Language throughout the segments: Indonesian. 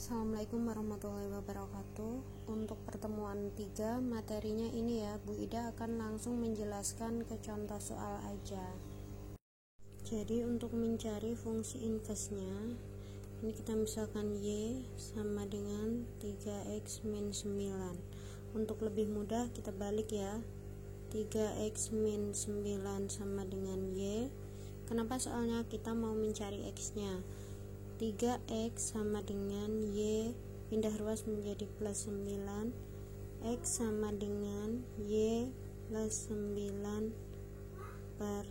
Assalamualaikum warahmatullahi wabarakatuh. Untuk pertemuan 3 materinya ini ya, Bu Ida akan langsung menjelaskan ke contoh soal aja. Jadi untuk mencari fungsi inverse-nya, ini kita misalkan Y sama dengan 3x min 9. Untuk lebih mudah kita balik ya, 3x min 9 sama dengan Y. Kenapa? Soalnya kita mau mencari x nya. 3x sama dengan Y pindah ruas menjadi plus 9, x sama dengan Y plus 9 per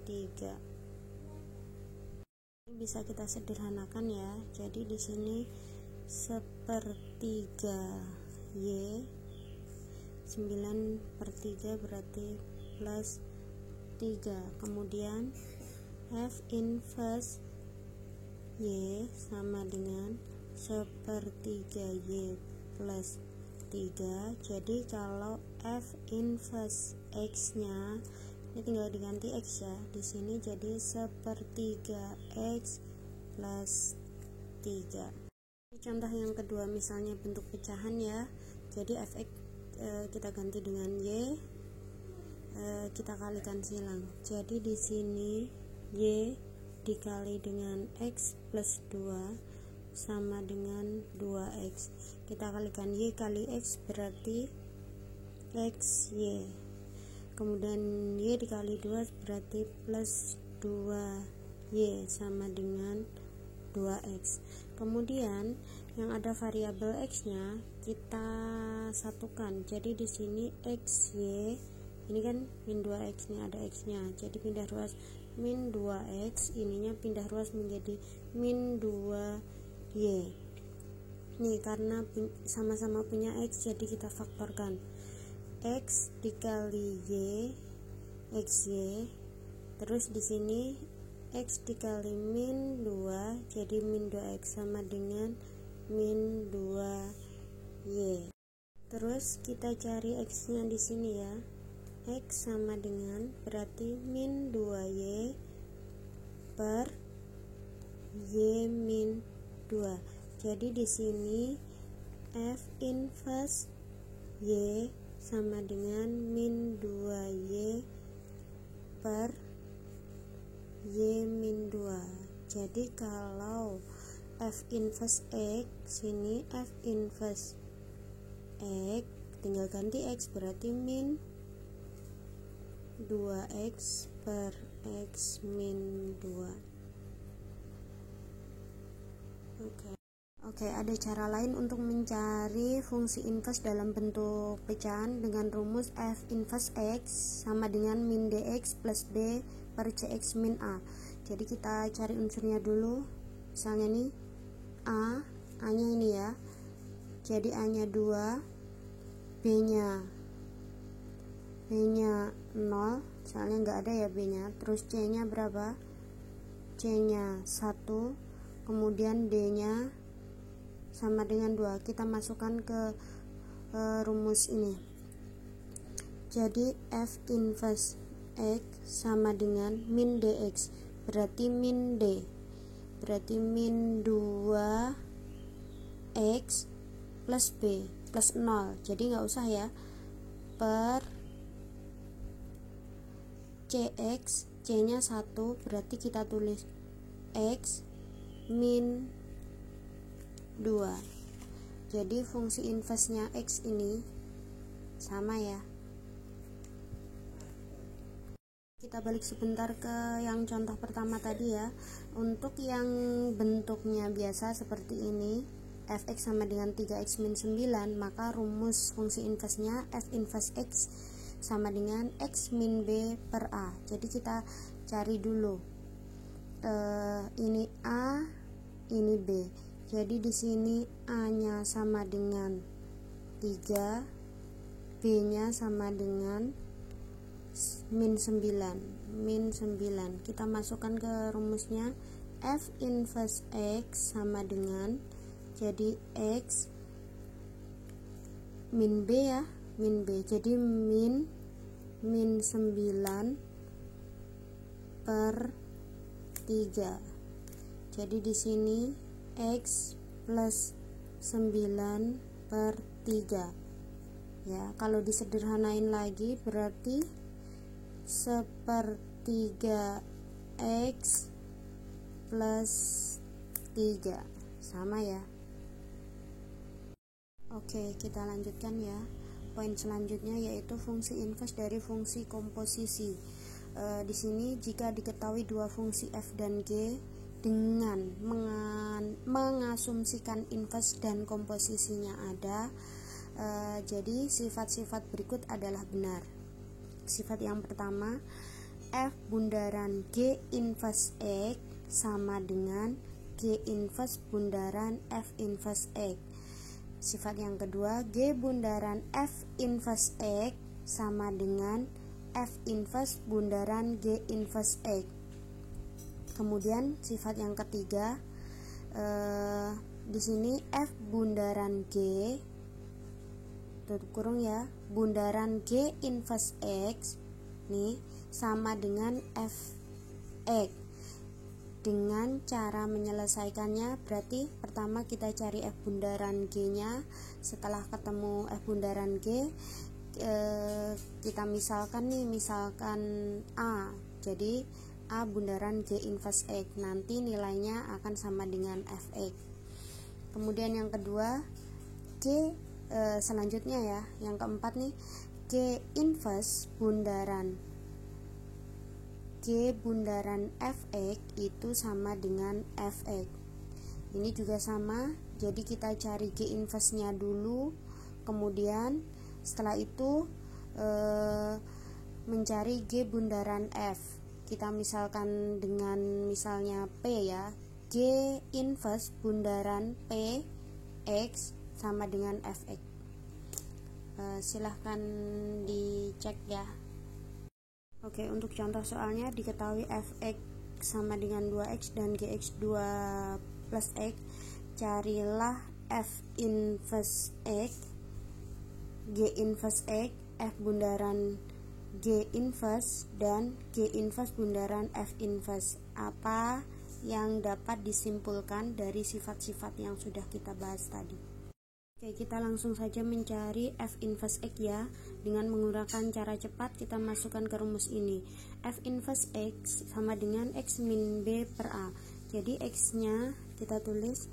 3. Ini bisa kita sederhanakan ya. Jadi di sini sepertiga Y, 9 per 3 berarti plus 3. Kemudian F inverse Y sama dengan sepertiga Y plus 3. Jadi kalau F inverse X nya ini tinggal diganti X ya, di sini jadi sepertiga X plus 3. Ini contoh yang kedua, misalnya bentuk pecahan ya. Jadi Fx kita ganti dengan Y, kita kalikan silang. Jadi di sini Y dikali dengan X plus 2 sama dengan 2X. Kita kalikan Y kali X berarti XY. Kemudian Y dikali 2 berarti plus 2Y sama dengan 2X. Kemudian yang ada variabel X nya kita satukan. Jadi di sini XY ini kan min 2X, nya ada X nya, jadi pindah ruas min 2X, ininya pindah ruas menjadi min 2Y. Nih karena sama-sama punya X jadi kita faktorkan. X dikali Y XY, terus di sini X dikali min 2 jadi min 2X sama dengan min 2Y. Terus kita cari X nya di sini ya. X sama dengan berarti min 2Y per Y min 2. Jadi di sini F inverse Y sama dengan min 2Y per Y min 2. Jadi kalau F inverse X, sini F inverse X tinggal ganti X berarti min 2X per X min 2. Oke, ada cara lain untuk mencari fungsi inverse dalam bentuk pecahan dengan rumus F inverse X sama dengan min dx plus b per cx min a. Jadi kita cari unsurnya dulu. Misalnya nih a nya ini ya. Jadi a nya 2, b nya 0, soalnya nggak ada ya b nya. Terus c nya berapa? C nya 1, kemudian d nya sama dengan 2. Kita masukkan ke rumus ini. Jadi F inverse X sama dengan min dx, berarti min d, berarti min 2x plus b plus 0, jadi nggak usah ya, per cx, c nya 1 berarti kita tulis x min 2. Jadi fungsi inverse nya x ini sama ya. Kita balik sebentar ke yang contoh pertama tadi ya. Untuk yang bentuknya biasa seperti ini, fx sama dengan 3x min 9, maka rumus fungsi inverse nya f inverse x sama dengan x min b per a. Jadi kita cari dulu ini a, ini b. Jadi di sini a nya sama dengan 3, b nya sama dengan min 9. Kita masukkan ke rumusnya. F inverse x sama dengan, jadi x min b ya, min b, jadi min 9 per 3. Jadi di sini x plus 9/3 ya. Kalau disederhanain lagi berarti 1/3 X plus 3 sama ya. Oke, kita lanjutkan ya. Poin selanjutnya yaitu fungsi inverse dari fungsi komposisi. Di sini jika diketahui dua fungsi f dan g dengan mengasumsikan inverse dan komposisinya ada, jadi sifat-sifat berikut adalah benar. Sifat yang pertama, f bundaran g inverse x sama dengan g inverse bundaran f inverse x. Sifat yang kedua, g bundaran f inverse x sama dengan f inverse bundaran g inverse x. Kemudian sifat yang ketiga, di sini f bundaran g tutup kurung ya, bundaran g inverse x nih sama dengan f x. Dengan cara menyelesaikannya berarti pertama kita cari f bundaran g nya. Setelah ketemu f bundaran g, kita misalkan a, jadi a bundaran g inverse x, nanti nilainya akan sama dengan fx. Kemudian yang kedua, selanjutnya ya, yang keempat nih, g inverse bundaran fx itu sama dengan fx. Ini juga sama, jadi kita cari g inverse nya dulu, kemudian setelah itu mencari g bundaran f. Kita misalkan dengan misalnya p ya, g inverse bundaran p x sama dengan fx. Silahkan dicek ya. Oke, untuk contoh soalnya diketahui fx sama dengan 2x dan gx 2 plus x. Carilah f inverse x, g inverse x, f bundaran g inverse, dan g inverse bundaran f inverse. Apa yang dapat disimpulkan dari sifat-sifat yang sudah kita bahas tadi? Oke, kita langsung saja mencari f inverse x ya. Dengan menggunakan cara cepat, kita masukkan ke rumus ini. F inverse x sama dengan x min b per a. Jadi x nya kita tulis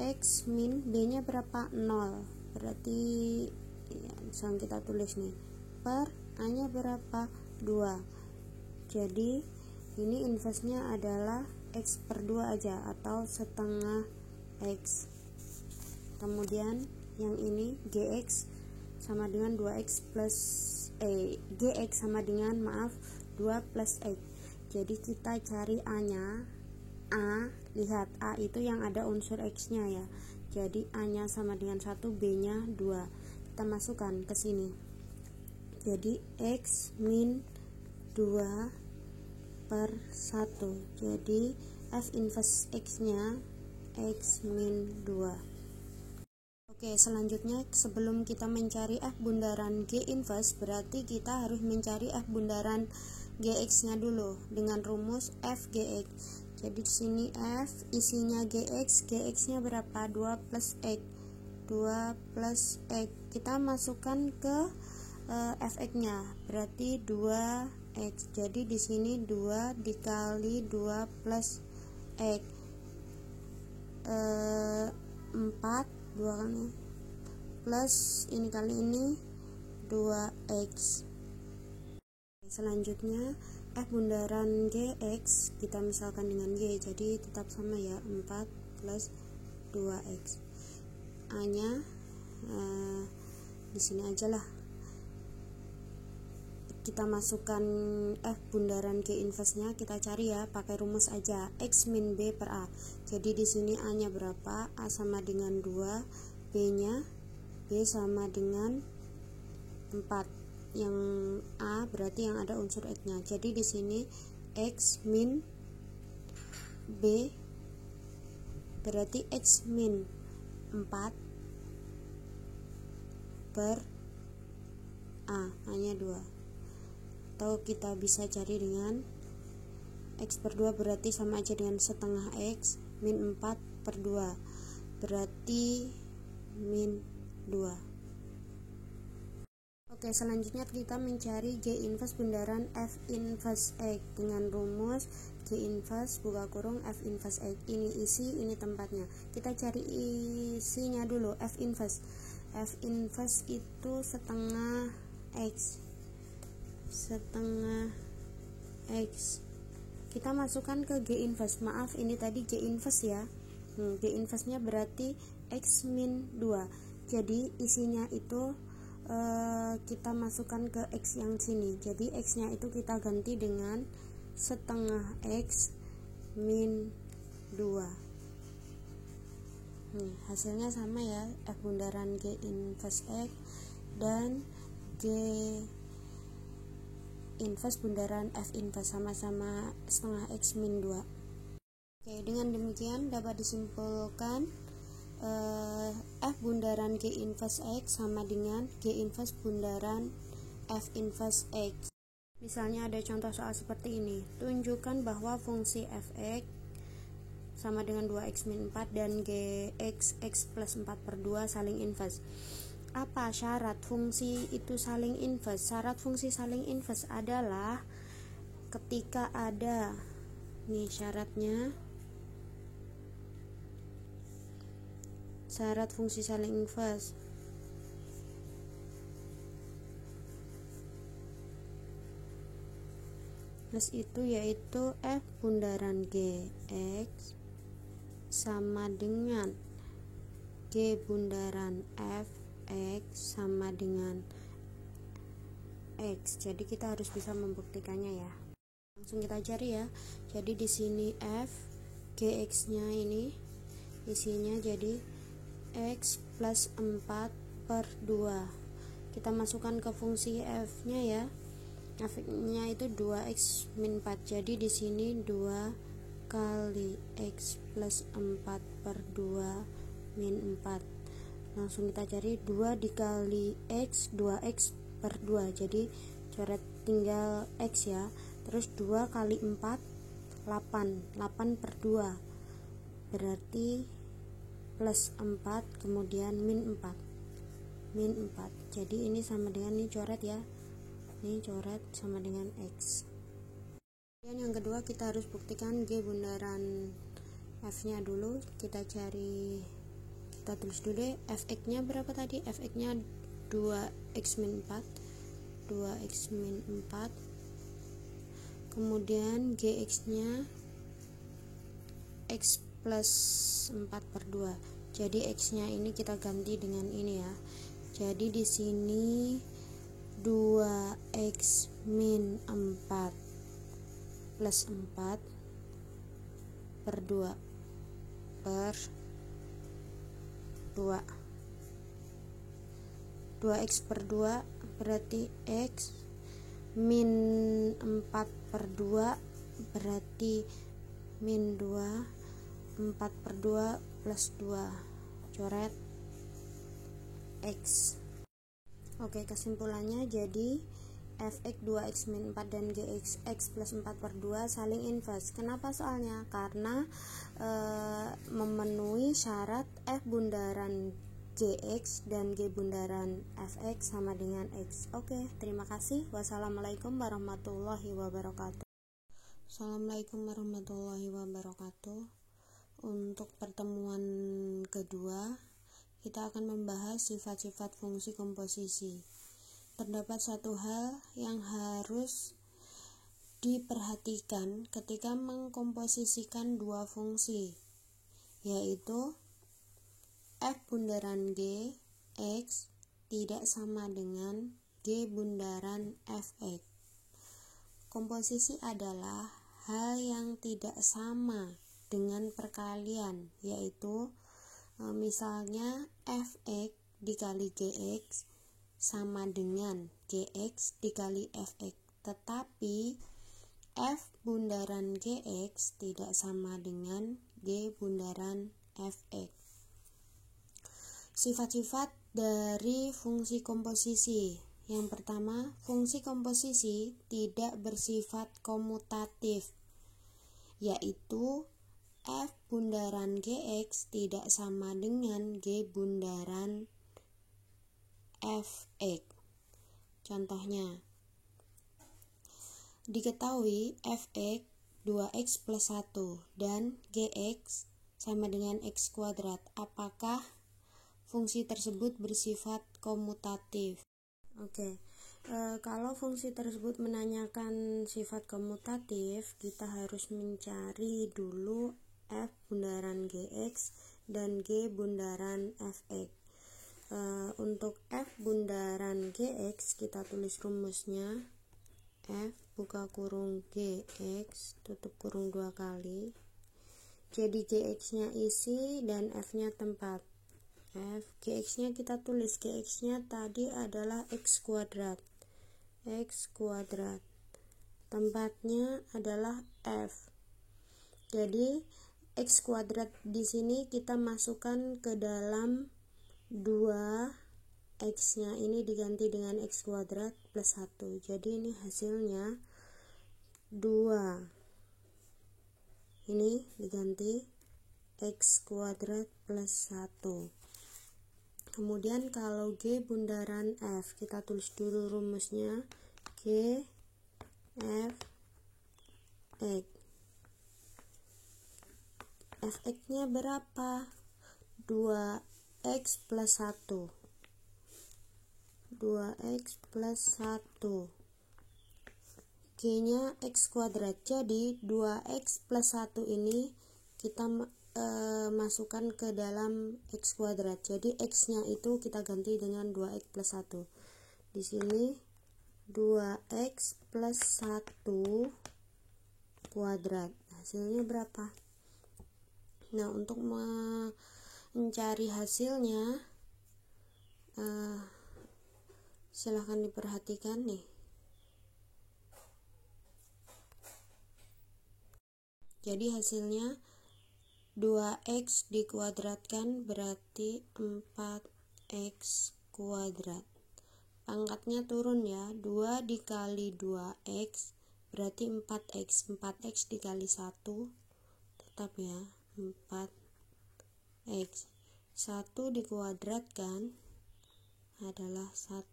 x min b nya berapa? 0. Berarti ya, misalnya kita tulis nih, per a nya berapa? 2. Jadi ini inverse nya adalah x per 2 aja, atau setengah x. Kemudian yang ini gx sama dengan 2x plus gx sama dengan 2 plus x. Jadi kita cari a nya. A, lihat a itu yang ada unsur x nya ya. Jadi a nya sama dengan 1, b nya 2. Kita masukkan ke sini. Jadi x min 2 per 1. Jadi f inverse x nya x min 2. Oke, selanjutnya sebelum kita mencari f bundaran g inverse, berarti kita harus mencari f bundaran gx nya dulu dengan rumus f gx. Jadi di sini f isinya gx nya berapa? 2 plus x. 2 plus x. Kita masukkan ke fx nya, berarti 2x. Jadi di sini 2 dikali 2 plus x, 4, 2 kali plus ini kali ini 2x. Selanjutnya f bundaran gx kita misalkan dengan g, jadi tetap sama ya, 4 plus 2x. A nya di sini aja lah. Kita masukkan f bundaran g inverse nya, kita cari ya pakai rumus aja, x min b per a. Jadi di sini a nya berapa? A sama dengan 2, b nya b sama dengan 4. Yang a berarti yang ada unsur x nya. Jadi di sini x min b berarti x min 4 per a nya 2. Atau kita bisa cari dengan x per 2 berarti sama aja dengan setengah x min 4 per 2. B berarti min 2. Oke, selanjutnya kita mencari G inverse bundaran F inverse X dengan rumus G inverse buka kurung F inverse X. Ini isi, ini tempatnya. Kita cari isinya dulu. F inverse itu setengah X. Kita masukkan ke G inverse. Maaf, ini tadi G inverse ya. G inverse nya berarti X min 2. Jadi isinya itu kita masukkan ke X yang sini. Jadi X nya itu kita ganti dengan setengah X min 2. Hasilnya sama ya, F bundaran G inverse X dan G inverse bundaran F inverse sama-sama setengah X min 2. Oke, dengan demikian dapat disimpulkan F bundaran G inverse X sama dengan G inverse bundaran F inverse X. Misalnya ada contoh soal seperti ini. Tunjukkan bahwa fungsi fx sama dengan 2x min 4 dan gx x plus 4 per 2 saling inverse. Apa syarat fungsi itu saling inverse? Syarat fungsi saling inverse adalah ketika ada, nih syaratnya, syarat fungsi saling inverse itu yaitu F bundaran Gx sama dengan G bundaran Fx sama dengan X. Jadi kita harus bisa membuktikannya ya. Langsung kita cari ya. Jadi di sini F Gx nya ini isinya jadi X plus 4 per 2. Kita masukkan ke fungsi F nya ya. F nya itu 2x min 4. Jadi di sini 2 kali x plus 4 per 2 min 4. Langsung kita cari 2 dikali x, 2x per 2. Jadi coret tinggal x ya. Terus 2 kali 4 8 per 2 berarti plus 4 kemudian min 4. Jadi ini sama dengan, ini coret ya, ini coret sama dengan x. Dan yang kedua kita harus buktikan G bundaran F nya dulu. Kita cari, kita tulis dulu deh, Fx nya berapa tadi? Fx nya 2x min 4, 2x min 4, kemudian Gx nya x plus 4 per 2. Jadi x nya ini kita ganti dengan ini ya. Jadi di sini 2x min 4 plus 4 per 2 per 2. 2x per 2 berarti x min 4 per 2 berarti min 2. 4 per 2 plus 2, coret x. Oke, kesimpulannya jadi Fx 2x min 4 dan Gx x plus 4 per 2 saling inverse. Kenapa soalnya? Karena memenuhi syarat F bundaran Gx dan G bundaran Fx sama dengan x. Oke, terima kasih. Wassalamualaikum warahmatullahi wabarakatuh. Assalamualaikum warahmatullahi wabarakatuh. Untuk pertemuan kedua, kita akan membahas sifat-sifat fungsi komposisi. Terdapat satu hal yang harus diperhatikan ketika mengkomposisikan dua fungsi, yaitu F bundaran G X tidak sama dengan G bundaran Fx. Komposisi adalah hal yang tidak sama dengan perkalian, yaitu misalnya Fx dikali Gx sama dengan Gx dikali Fx, tetapi F bundaran Gx tidak sama dengan G bundaran Fx. Sifat-sifat dari fungsi komposisi. Yang pertama, fungsi komposisi tidak bersifat komutatif, yaitu F bundaran Gx tidak sama dengan G bundaran Fx. Contohnya, diketahui Fx 2x plus 1 dan Gx sama dengan x kuadrat. Apakah fungsi tersebut bersifat komutatif? Oke, kalau fungsi tersebut menanyakan sifat komutatif, kita harus mencari dulu F bundaran Gx dan G bundaran Fx. Untuk F bundaran Gx kita tulis rumusnya F buka kurung Gx tutup kurung 2 kali. Jadi Gx nya isi dan F nya tempat. Gx nya kita tulis, Gx nya tadi adalah x kuadrat. Tempatnya adalah F. Jadi x kuadrat di sini kita masukkan ke dalam 2, x nya ini diganti dengan x kuadrat plus 1. Jadi ini hasilnya 2. Ini diganti x kuadrat plus 1. Kemudian kalau G bundaran F, kita tulis dulu rumusnya G F X. Fx nya berapa? 2x plus 1. 2x plus 1. G nya x kuadrat. Jadi 2x plus 1 ini kita masukkan ke dalam x kuadrat. Jadi x nya itu kita ganti dengan 2x plus 1. Di sini 2x plus 1 kuadrat. Hasilnya berapa? Nah, untuk mencari hasilnya silahkan diperhatikan nih. Jadi hasilnya 2x dikuadratkan berarti 4x kuadrat. Pangkatnya turun ya, 2 dikali 2x berarti 4x. 4x dikali 1 tetap ya 4x. 1 dikuadratkan adalah 1.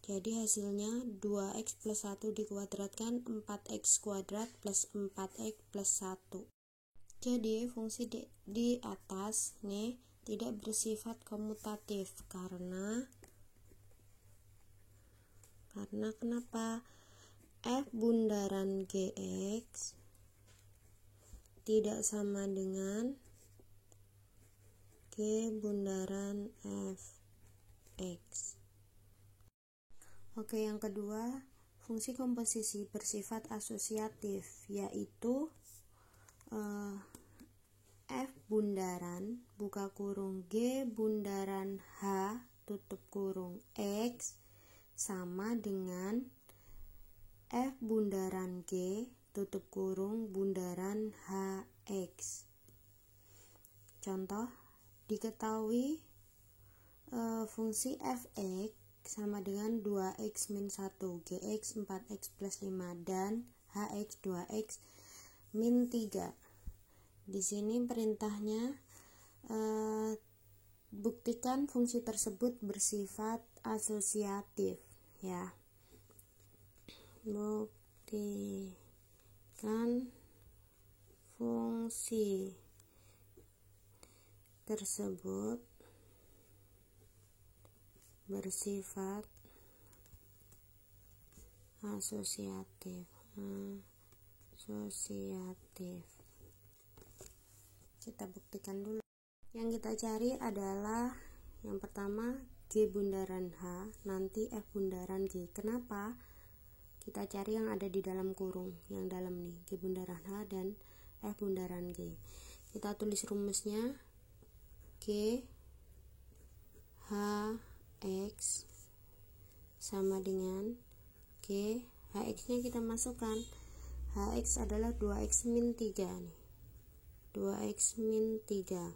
Jadi hasilnya 2x plus 1 dikuadratkan 4x kuadrat plus 4x plus 1. Jadi fungsi di atas nih tidak bersifat komutatif karena kenapa? F bundaran Gx tidak sama dengan G bundaran Fx. Oke, yang kedua, fungsi komposisi bersifat asosiatif, yaitu F bundaran buka kurung G bundaran H tutup kurung X sama dengan F bundaran G tutup kurung bundaran HX. Contoh, diketahui fungsi Fx sama dengan 2x min 1, Gx 4x plus 5, dan Hx 2x min 3. Di sini perintahnya buktikan fungsi tersebut bersifat asosiatif ya. Buktikan fungsi tersebut bersifat asosiatif. Kita buktikan dulu. Yang kita cari adalah yang pertama G bundaran H, nanti F bundaran G. Kenapa? Kita cari yang ada di dalam kurung, yang dalam nih, G bundaran H dan F bundaran G. Kita tulis rumusnya G H X sama dengan G, Hx nya kita masukkan. Hx adalah 2x min 3 nih. 2x min 3.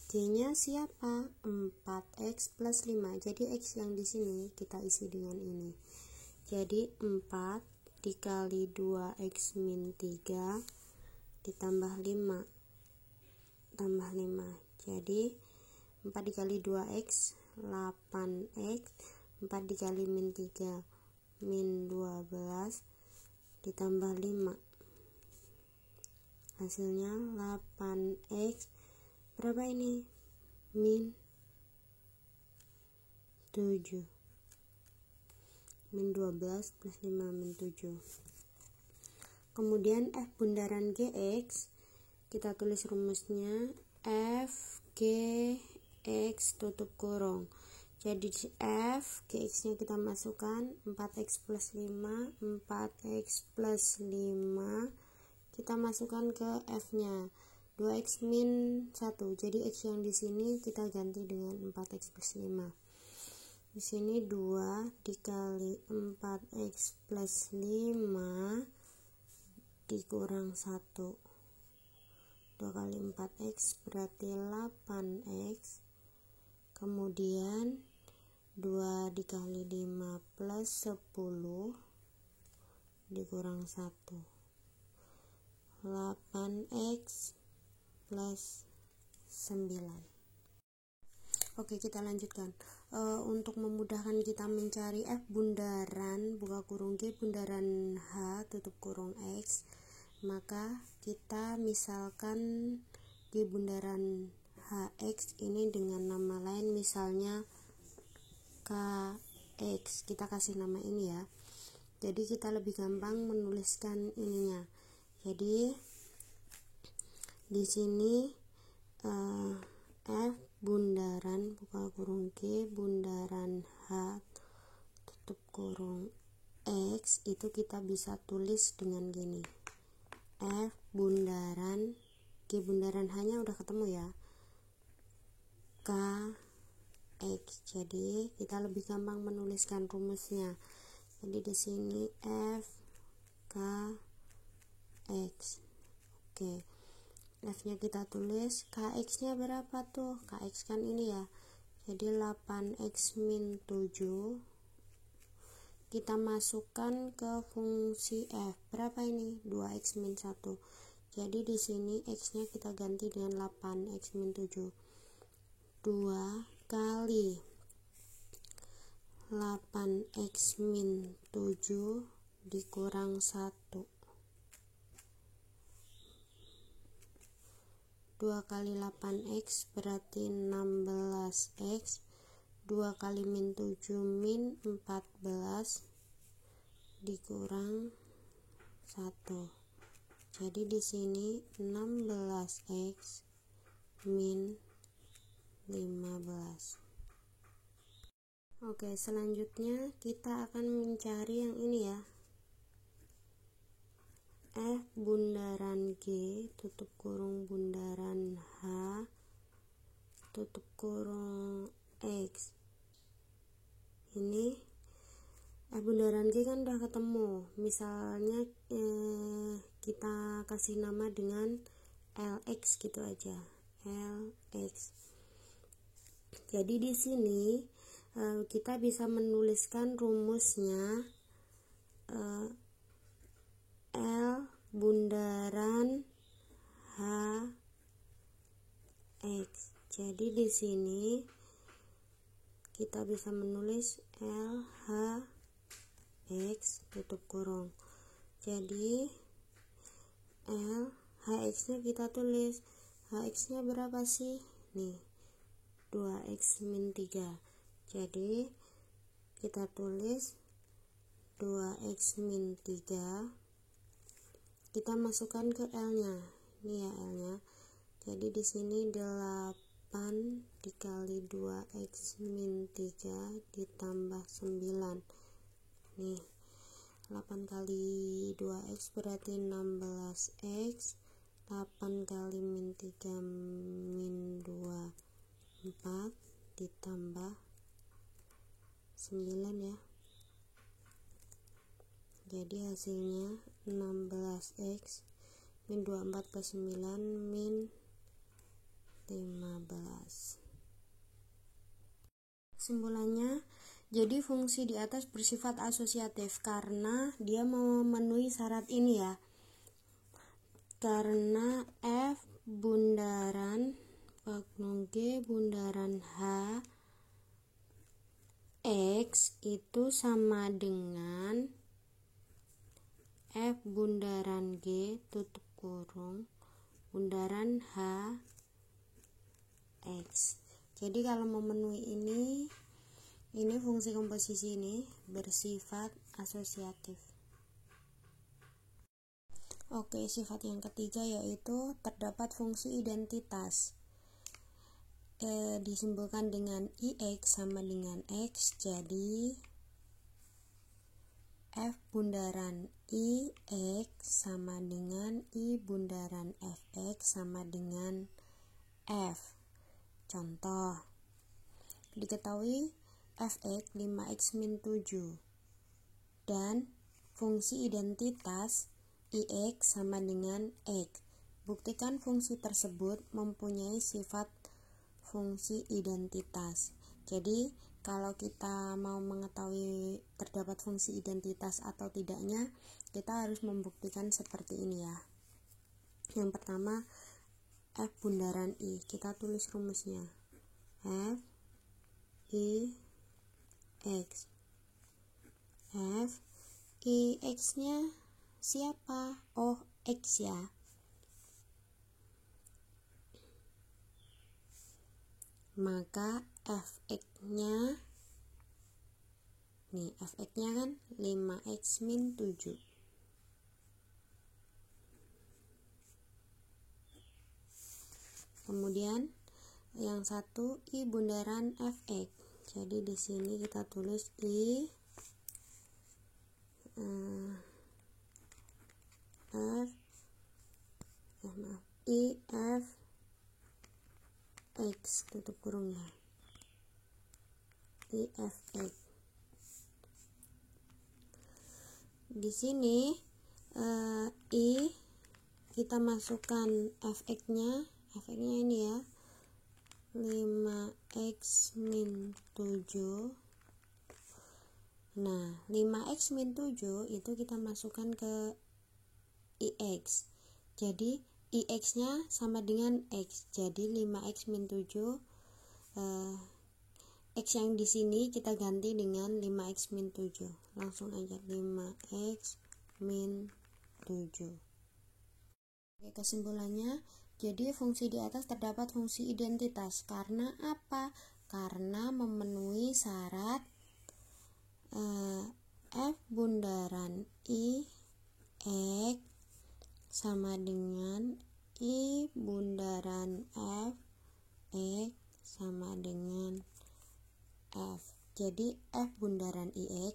G nya siapa? 4x plus 5. Jadi x yang di sini kita isi dengan ini. Jadi 4 dikali 2x min 3 ditambah 5 tambah 5. Jadi 4 dikali 2x 8x, 4 dikali min 3 min 12 ditambah 5, hasilnya 8x berapa ini? Min 7, min 12 plus 5 min 7. Kemudian f bundaran gx, kita tulis rumusnya f gx tutup kurung. Jadi f gx nya kita masukkan 4x plus 5, 4x plus 5 kita masukkan ke f nya 2x min 1. Jadi x yang di sini kita ganti dengan 4x plus 5. Di sini 2 dikali 4x plus 5 dikurang 1. 2 kali 4x berarti 8x. Kemudian 2 dikali 5 plus 10 dikurang 1. 8x plus 9. Oke, kita lanjutkan. Untuk memudahkan kita mencari f bundaran buka kurung g bundaran h tutup kurung x, maka kita misalkan g bundaran hx ini dengan nama lain, misalnya kx. Kita kasih nama ini ya. Jadi kita lebih gampang menuliskan ininya. Jadi di sini f bundaran buka kurung g bundaran h tutup kurung x itu kita bisa tulis dengan gini. F bundaran g bundaran h nya udah ketemu ya, k x. Jadi kita lebih gampang menuliskan rumusnya. Jadi di sini f k x. Oke, f nya kita tulis, kx nya berapa tuh? Kx kan ini ya, jadi 8x min 7 kita masukkan ke fungsi f. Berapa ini? 2x min 1. Jadi di sini x nya kita ganti dengan 8x min 7. 2 kali 8x min 7 dikurang 1. 2 kali 8x berarti 16x. 2 kali min 7 min 14 dikurang 1. Jadi di sini 16x min 15. Oke, selanjutnya kita akan mencari yang ini ya. F bundaran G tutup kurung bundaran H tutup kurung X. Ini F bundaran G kan udah ketemu. Misalnya kita kasih nama dengan LX gitu aja. LX. Jadi di sini kita bisa menuliskan rumusnya L bundaran H X. Jadi di sini kita bisa menulis L H X tutup kurung. Jadi L H X nya kita tulis, H X nya berapa sih? Nih 2x min 3. Jadi kita tulis 2x min 3, kita masukkan ke L nya. Ini ya L nya. Jadi di sini 8 dikali 2x min 3 ditambah 9. Nih 8 kali 2x berarti 16x. 8 kali min 3 min 2 4 ditambah 9 ya. Jadi hasilnya 16x min 24 plus 9 min 15. Kesimpulannya, jadi fungsi di atas bersifat asosiatif karena dia memenuhi syarat ini ya. karena F bundaran G bundaran H X itu sama dengan F bundaran G tutup kurung bundaran H X. Jadi kalau memenuhi ini fungsi komposisi ini bersifat asosiatif. Oke, sifat yang ketiga yaitu terdapat fungsi identitas. Disimpulkan dengan IX sama dengan X, jadi F bundaran IX sama dengan I bundaran FX sama dengan F. Contoh, diketahui Fx 5x min 7 dan fungsi identitas Ix sama dengan X. Buktikan fungsi tersebut mempunyai sifat fungsi identitas. Jadi kalau kita mau mengetahui terdapat fungsi identitas atau tidaknya, kita harus membuktikan seperti ini ya. Yang pertama, F bundaran I. Kita tulis rumusnya. F I X. F I X-nya siapa? Oh, X ya. Maka Fx-nya nih, Fx-nya kan 5x min 7. Kemudian yang satu I bundaran Fx. Jadi di sini kita tulis I F X tutup kurung ya. I F X. Di sini I kita masukkan Fx-nya. Fx-nya ini ya. 5x min 7. Nah, 5x min 7 itu kita masukkan ke IX. Jadi IX-nya sama dengan X. Jadi 5x min 7 X yang di sini kita ganti dengan 5x min 7. Langsung aja 5x min 7. Oke, kesimpulannya, jadi fungsi di atas terdapat fungsi identitas. Karena apa? Karena memenuhi syarat F bundaran I X sama dengan I bundaran F X sama dengan F. Jadi F bundaran IX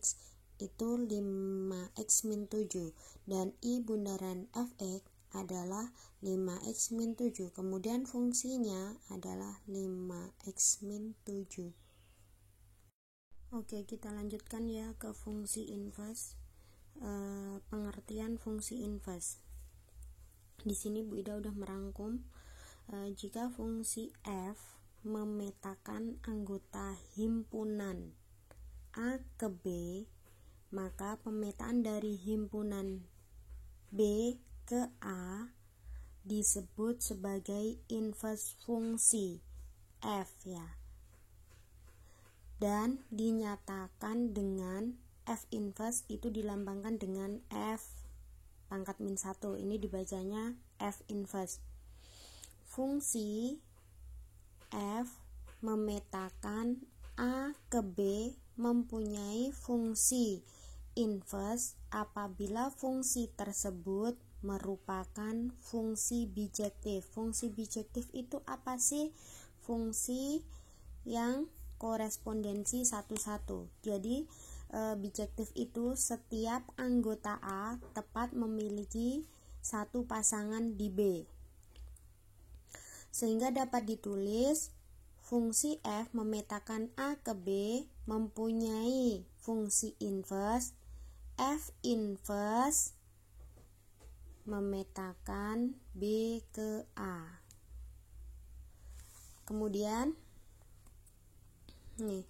itu 5x min 7 dan I bundaran Fx adalah 5x min 7. Kemudian fungsinya adalah 5x min 7. Oke, kita lanjutkan ya ke fungsi inverse. Pengertian fungsi inverse. Di sini Bu Ida udah merangkum. Jika fungsi f memetakan anggota himpunan A ke B, maka pemetaan dari himpunan B ke A disebut sebagai inverse fungsi f ya. Dan dinyatakan dengan f inverse itu dilambangkan dengan f pangkat min 1. Ini dibacanya f inverse. Fungsi f memetakan A ke B mempunyai fungsi inverse apabila fungsi tersebut merupakan fungsi bijektif. Fungsi bijektif itu apa sih? Fungsi yang korespondensi satu-satu. Jadi bijektif itu setiap anggota A tepat memiliki satu pasangan di B. Sehingga dapat ditulis fungsi f memetakan A ke B mempunyai fungsi inverse f inverse memetakan B ke A. Kemudian nih,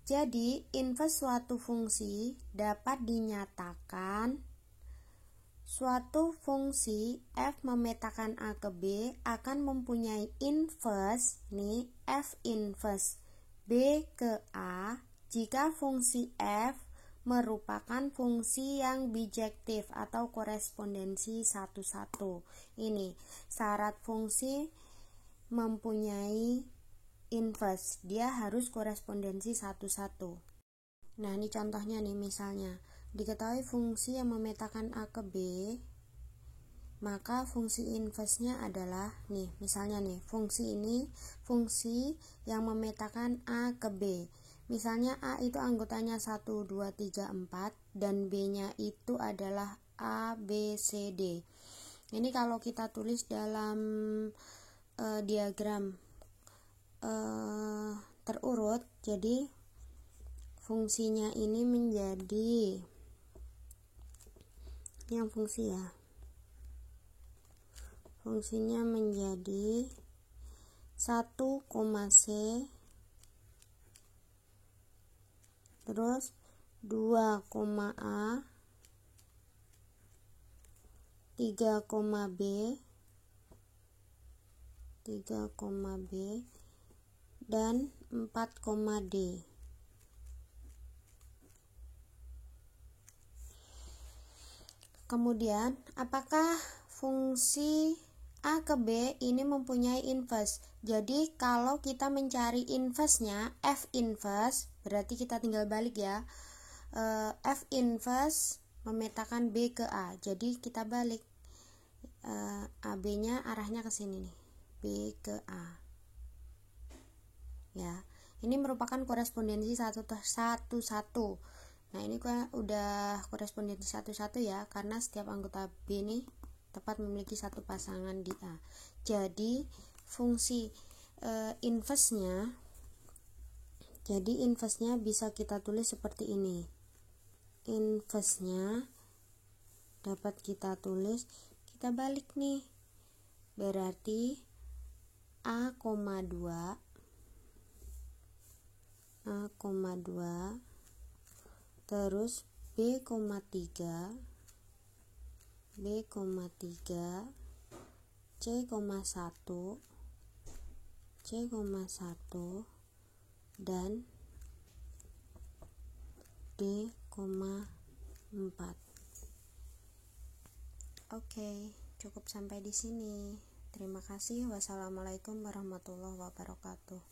jadi inverse suatu fungsi dapat dinyatakan suatu fungsi f memetakan A ke B akan mempunyai inverse, nih f inverse B ke A jika fungsi f merupakan fungsi yang bijektif atau korespondensi 1-1. Ini syarat fungsi mempunyai inverse, dia harus korespondensi 1-1. Nah, ini contohnya nih, misalnya diketahui fungsi yang memetakan A ke B, maka fungsi inverse-nya adalah nih, misalnya nih, fungsi ini fungsi yang memetakan A ke B. Misalnya A itu anggotanya 1, 2, 3, 4 dan B-nya itu adalah A, B, C, D. Ini kalau kita tulis dalam diagram terurut, jadi fungsinya ini menjadi yang fungsi ya, fungsinya menjadi 1, C terus 2, A 3, B 3, B dan 4, D. Kemudian, apakah fungsi A ke B ini mempunyai inverse? Jadi, kalau kita mencari inverse-nya, F inverse, berarti kita tinggal balik ya. F inverse memetakan B ke A. Jadi, kita balik. AB-nya arahnya ke sini nih. B ke A. Ya. Ini merupakan korespondensi 1-1. Nah, ini udah korespondensi 1-1 ya, karena setiap anggota B ini tepat memiliki satu pasangan di A. Jadi fungsi inverse-nya, jadi inverse-nya bisa kita tulis seperti ini. Inverse-nya dapat kita tulis, kita balik nih. Berarti A, 2 terus B, 3 C, 1 dan D, 4. Oke, cukup sampai di sini. Terima kasih. Wassalamualaikum warahmatullahi wabarakatuh.